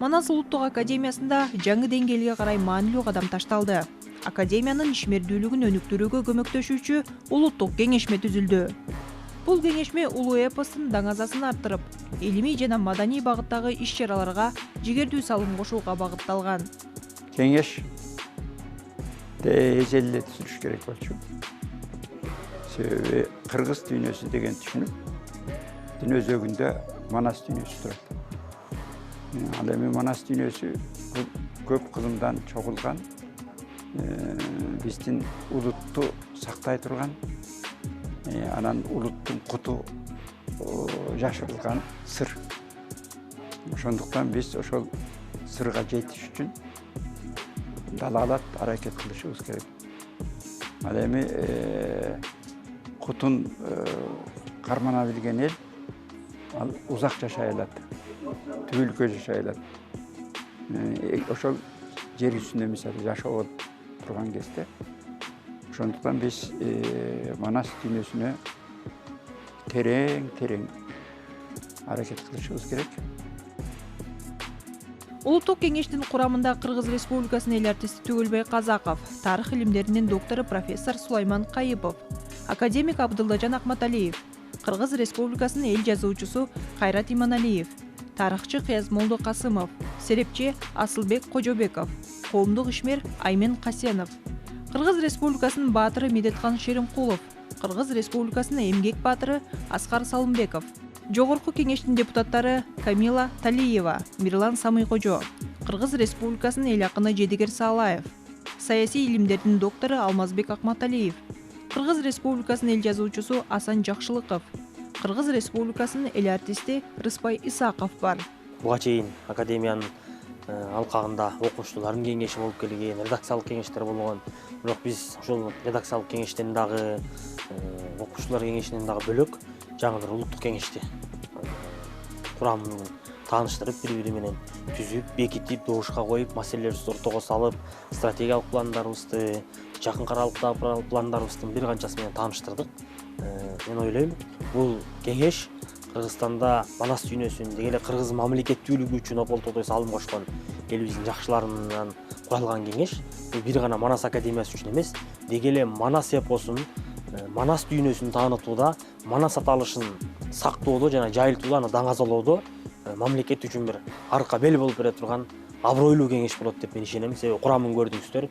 Манас улуттук академиясында жаңы деңгээлге карай маанилүү кадам ташталды. Академиянын ишмердүүлүгүн өнүктүрүүгө көмөктөшүүчү улуттук кеңешме түзүлдү. Бул кеңешме улуу эпостун даңазасын арттырып, илимий жана маданий багыттагы иш-чараларга жигердүү салым кошууга багытталган. Кеңеш эжелде түзүлүш керек болчу. Себеби кыргыз дүйнөсү деген түшүнүп, дин өзөгүндө Манас дүйнөсү турат. Ал эми Манас дүйнөсү көп кылымдан чогулган, биздин улутту сактай турган, анан улуттун куту жашырылган сыр. Ошондуктан биз ошол сырга жетиш үчүн далаалат аракет кылышыбыз керек. Ал эми кутун кармана билген эл ал узак жашай алат, түбөлүккө жашай алат. Ошол жер үстүндө мисалы жашоо турган кезде, ошондуктан биз Манас дүйнөсүнө терең аракет кылышыбыз керек. Улуттук кеңештин курамында Кыргыз Республикасынын эл артисти Түгөлбай Казаков, тарых илимдеринин доктору профессор Сулайман Кайыпов, академик Абдыллажан Акматалиев, Кыргыз Республикасынын эл жазуучусу Кайрат Иманалиев, тарыхчы Кыязмолду Касымов, серепчи Асылбек Кожобеков, коомдук ишмер Аймен Касенов, Кыргыз Республикасынын баатыры Медеткан Шеримкулов, Кыргыз Республикасынын эмгек баатыры Аскар Салымбеков, Жогорку кеңештин депутаттары Камила Талиева, Мирлан Самыйкожо, Кыргыз Республикасынын эл акыны Жедигер Саалаев, саясий илимдердин доктору Алмазбек Акматалиев, Кыргыз Республикасынын эл жазуучусу Асан Жакшылыков, Кыргыз Республикасынын эл артисти Рыспай Исаков бар. Буга чейин академиянын алкагында окуучулардын кеңеши болуп келген, редакциялык кеңештер болгон. Бирок биз ошол редакциялык кеңештен дагы, окуучулар кеңешинен дагы бөлөк жаңы бир улуттук кеңешти курамын тааныштырып, бири-бири менен түзүп, бекитип, добушка коюп, маселелерибизди ортого салып, стратегиялык пландарыбызды, жакын каралыктагы пландарыбыздын бир канчасы менен тааныштырдык. Мен ойлойм, бул кеңеш Кыргызстанда Манас дүйнөсүн, деги эле кыргыз мамлекеттүүлүгү үчүн ополтодой салым кошкон элибиздин жакшыларынан куралган кеңеш. Бул бир гана Манас академиясы үчүн эмес, деги эле Манас эпосун, Манас дүйнөсүн таанытууда, Манас аталышын сактоодо жана жайылтууда, аны даңазалоодо мамлекет үчүн бир арка бел болуп бере турган абройлуу кеңеш болот деп мен ишенем. Себеби курамын көрдүңүздөр.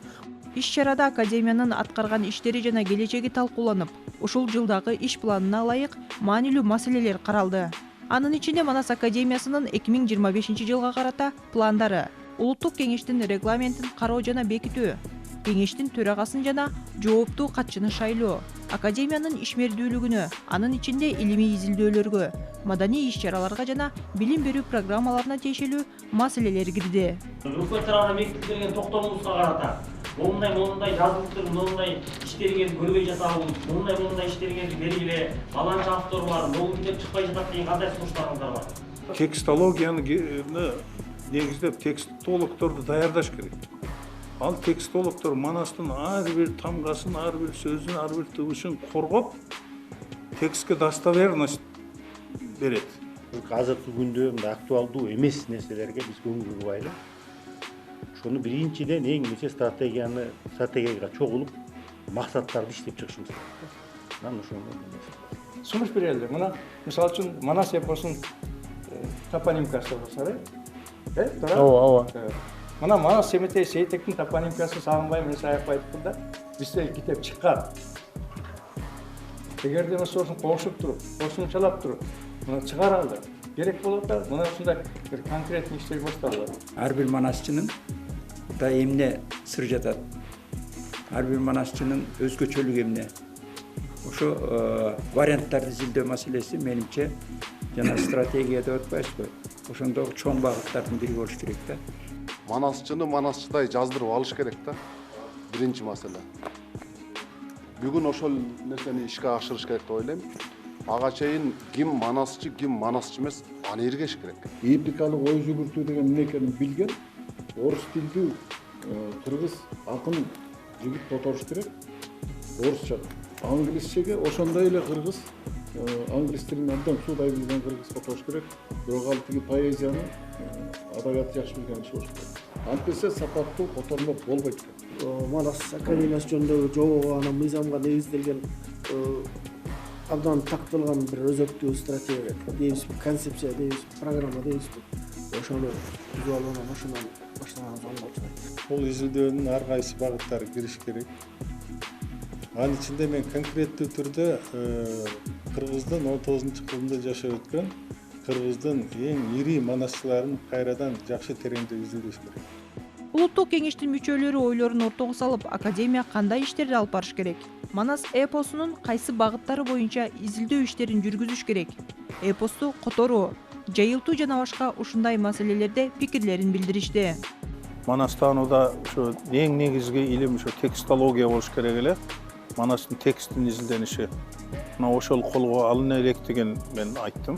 Иш-чарада академиянын аткарган иштери жана келечеги талкууланып, ушул жылдагы иш планына ылайык маанилүү маселелер каралды. Анын ичинде Манас академиясынын 2025 жылга карата пландары, улуттук кеңештин регламентин кароо жана бекитүү, кеңештин төрагасын жана жооптуу катчыны шайлоо, академиянын ишмердүүлүгүнө, анын ичинде илимий изилдөөлөргө, маданий иш-чараларга жана билим берүү программаларына тиешелүү маселелер кирди. Өкмөт тарабынан бекитилген токтомубузга карата моундай жазылыптыр, моундай иштерге көрбөй жатабыз, моундай иштерге бергиле, баланчалыктар бар, могу деп чыкпай жатат деген кандай сунуштарыңыздар бар? Текстологияны негиздеп текстологторду даярдаш керек. Ал текстологтор Манастын ар бир тамгасын, ар бир сөзүн, ар бир тыбышын коргоп, текстке достоверность берет. Азыркы күндө мындай актуалдуу эмес нерселерге биз көңүл бурбайлы. Ошону биринчиден эң нече стратегияга чогулуп, максаттарды иштеп чыгышыбыз керек. Мен ошону сунуш берели. Мына мисалы үчүн Манас эпосунун топонимкасы бар. Ооба. Мына Манас Семетей Сейтектин топонимкасы Сагынбай менен Саяпов айтты да, бизде китеп чыккан. Эгерде мисалы кошуп туруп, кошумчалап туруп, мына чыгаралды. Керек болот да, мына ушундай бир конкреттүү иштер башталды. Ар бир манасчынын да эмне сыр жатат. Ар бир манасчынын өзгөчөлүгү эмне. Ошо варианттарды изилдөө маселеси менимче жана стратегия деп атпайсызбы? Ошондогу чоң багыттардын бири болуш керек да. манасчыны манасчыдай жаздырып алыш керек да. Биринчи маселе. Бүгүн ошол нерсени ишке ашырыш керек деп ойлойм. Ага чейин ким манасчы эмес, аны эргеш керек. Эпикалык ой жүгүртүү деген эмне экенин билген, орус тилдүү кыргыз акын жигит которуш керек. Орусча, англисчеге ошондой эле кыргыз, англис тилин абдан суудай билген кыргыз которуш керек. Бирок ал тиги поэзияны, адабиятты жакшы билген киши болуш керек. Антесе сапаттуу котормо болбойт экен. Манас академиясы жөнүндөгү жобого анан мыйзамга негизделген абдан такталган бир өзөктүү стратегия дейбиз, концепция дейбиз, программа дейбиз. Ошону түзүп алып анан ошондон баштаганыбыз оңой болчу. Бул изилдөөнүн ар кайсы багыттары кириш керек. Анын ичинде мен конкреттүү түрдө Кыргыздын 19-кылымда жашап өткөн Кыргыздын эң ири манасчыларын кайрадан жакшы тереңдеп изилдеш керек. Улуттук кеңештин мүчөлөрү ойлорун ортого салып, академия кандай иштерди алып барыш керек? Манас эпосунун кайсы багыттары боюнча изилдөө иштерин жүргүзүш керек? Эпосту которуу, жайылтуу жана башка ушундай маселелерде пикирлерин билдиришти. Манастанууда ушу эң негизги илим ушу текстология болуш керек эле. Манастын текстин изилдениши. Мына ошол колго алына элек деген мен айттым.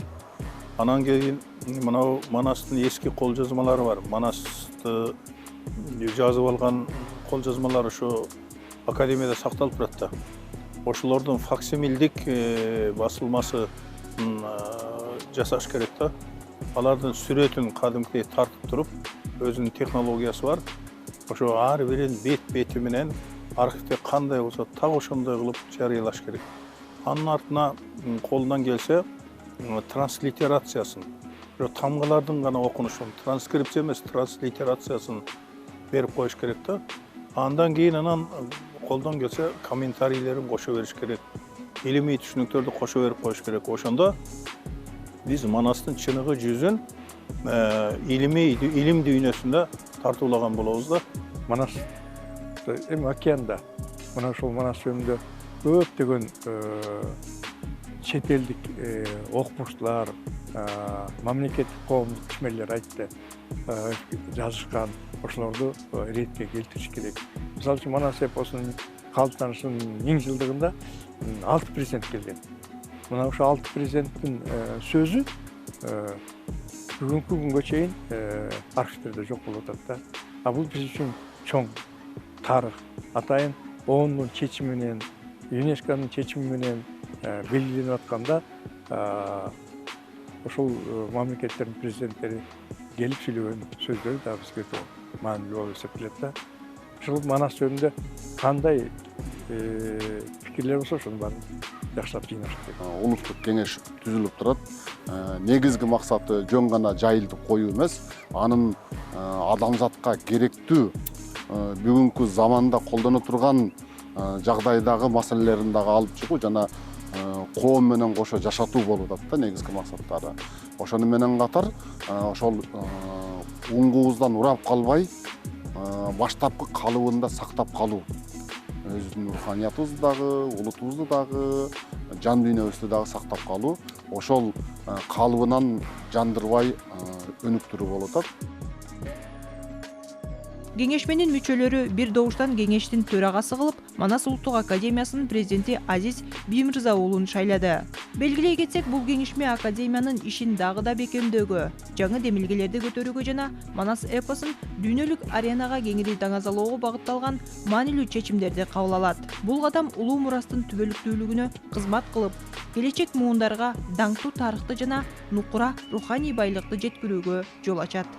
Анан кийин мына Манастын эски кол жазмалары бар. Манасты жазып алган кол жазмалар ушу академияда сакталып турат да. Ошолордун факсимилдик басылмасы жасаш керек да. Алардын сүрөтүн кадимкидей тартып туруп, өзүнүн технологиясы бар. Ошо ар бирин бет-бети менен архивде кандай болсо так ошондой кылып жарыялаш керек. Анын артына колунан келсе транслитерациясын, тамгалардын гана окунушун, транскрипция эмес, транслитерациясын берип коюш керек да. Андан кийин анан колдон келсе комментарийлерин кошо бериш керек. Илимий түшүнүктөрдү кошо берип коюш керек. Ошондо биз Манастын чыныгы жүзүн илим дүйнөсүндө тартуулаган болобуз да. Манас эми океанда мына ушул Манас жөнүндө көптөгөн чет элдик окумуштуулар, мамлекеттик коомдук ишмерлер айтты, жазышкан. Ошолорду иретке келтириш керек. Мисалы үчүн Манас эпосунун калыптанышынын 1000 жылдыгында 6% келген. Мына ошо 6%тин сөзү бүгүнкү күнгө чейин архивдерде жок болуп атат да. Бул биз үчүн чоң тарых. Атайын ООНдун чечими менен, ЮНЕСКОнун чечими менен белгиленип атканда ошол мамлекеттердин президенттери келип сүйлөгөн сөздөрү да бизге маанилүү болуп эсептелет да. Ушул Манас жөнүндө кандай пикирлер болсо ошонун баарын жакшылап жыйнаш керек. Улуттук кеңеш түзүлүп турат. Негизги максаты жөн гана жайылтып коюу эмес, анын адамзатка керектүү бүгүнкү заманда колдоно турган жагдайдагы маселелерин дагы алып чыгуу жана коом менен кошо жашатуу болуп атат да негизги максаттары. Ошону менен катар ошол уңгубуздан урап калбай, баштапкы калыбында сактап калуу. Өзүнүн руханиятыбызды дагы, улутубузду дагы, жан дүйнөбүздү дагы сактап калуу. Ошол калыбынан жандырбай өнүктүрүү болуп атат. Кеңешменин мүчөлөрү бир добуштан кеңештин төрагасы кылып, Манас улуттук академиясынын президенти Азиз Биймырза уулун шайлады. Белгилей кетсек, бул кеңешме академиянын ишин дагы да бекемдөөгө, жаңы демилгелерди көтөрүүгө жана Манас эпосун дүйнөлүк аренага кеңири даңазалоого багытталган маанилүү чечимдерди кабыл алат. Бул кадам улуу мурастын түбөлүктүүлүгүнө кызмат кылып, келечек муундарга даңктуу тарыхты жана нукура руханий байлыкты жеткирүүгө жол ачат.